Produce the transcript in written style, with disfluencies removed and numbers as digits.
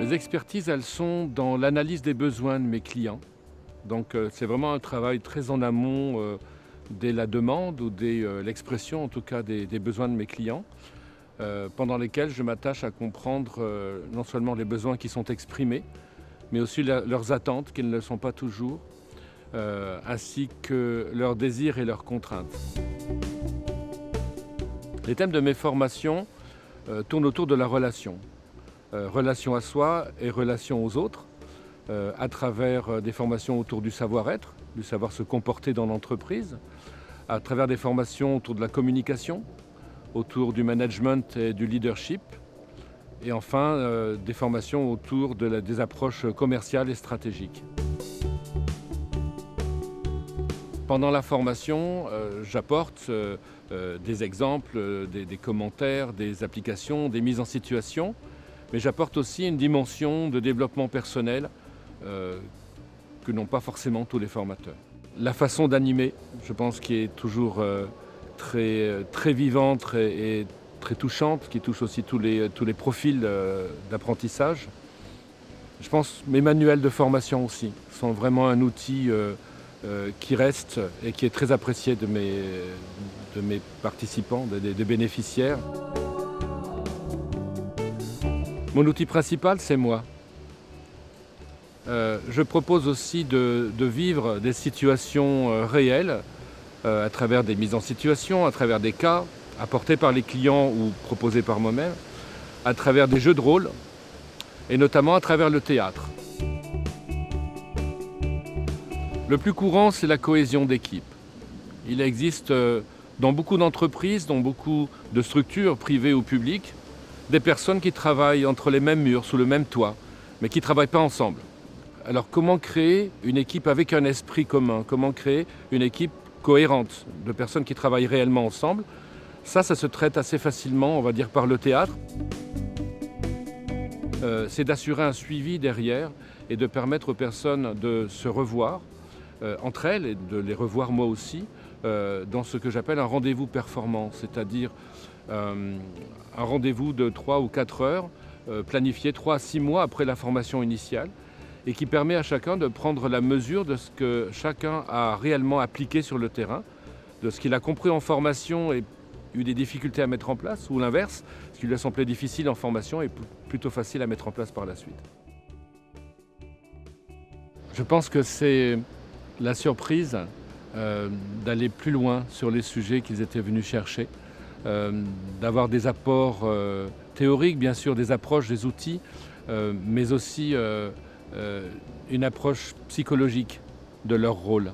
Mes expertises, elles sont dans l'analyse des besoins de mes clients. Donc c'est vraiment un travail très en amont dès la demande ou dès l'expression en tout cas des besoins de mes clients, pendant lesquels je m'attache à comprendre non seulement les besoins qui sont exprimés, mais aussi leurs attentes qui ne le sont pas toujours, ainsi que leurs désirs et leurs contraintes. Les thèmes de mes formations tournent autour de la relation. Relation à soi et relation aux autres, à travers des formations autour du savoir-être, du savoir se comporter dans l'entreprise, à travers des formations autour de la communication, autour du management et du leadership, et enfin des formations autour des approches commerciales et stratégiques. Pendant la formation, j'apporte des exemples, des commentaires, des applications, des mises en situation, mais j'apporte aussi une dimension de développement personnel que n'ont pas forcément tous les formateurs. La façon d'animer, je pense, qui est toujours très vivante et très touchante, qui touche aussi tous les profils d'apprentissage. Je pense que mes manuels de formation aussi sont vraiment un outil qui reste et qui est très apprécié de mes participants, des bénéficiaires. Mon outil principal, c'est moi. Je propose aussi de vivre des situations réelles à travers des mises en situation, à travers des cas apportés par les clients ou proposés par moi-même, à travers des jeux de rôle et notamment à travers le théâtre. Le plus courant, c'est la cohésion d'équipe. Il existe dans beaucoup d'entreprises, dans beaucoup de structures privées ou publiques, des personnes qui travaillent entre les mêmes murs, sous le même toit, mais qui ne travaillent pas ensemble. Alors comment créer une équipe avec un esprit commun? Comment créer une équipe cohérente de personnes qui travaillent réellement ensemble? Ça se traite assez facilement, on va dire, par le théâtre. C'est d'assurer un suivi derrière et de permettre aux personnes de se revoir entre elles et de les revoir moi aussi dans ce que j'appelle un rendez-vous performant, c'est-à-dire un rendez-vous de 3 ou 4 heures, planifié 3 à 6 mois après la formation initiale, et qui permet à chacun de prendre la mesure de ce que chacun a réellement appliqué sur le terrain, de ce qu'il a compris en formation et eu des difficultés à mettre en place, ou l'inverse, ce qui lui a semblé difficile en formation est plutôt facile à mettre en place par la suite. Je pense que c'est la surprise d'aller plus loin sur les sujets qu'ils étaient venus chercher, d'avoir des apports théoriques, bien sûr, des approches, des outils, mais aussi une approche psychologique de leur rôle.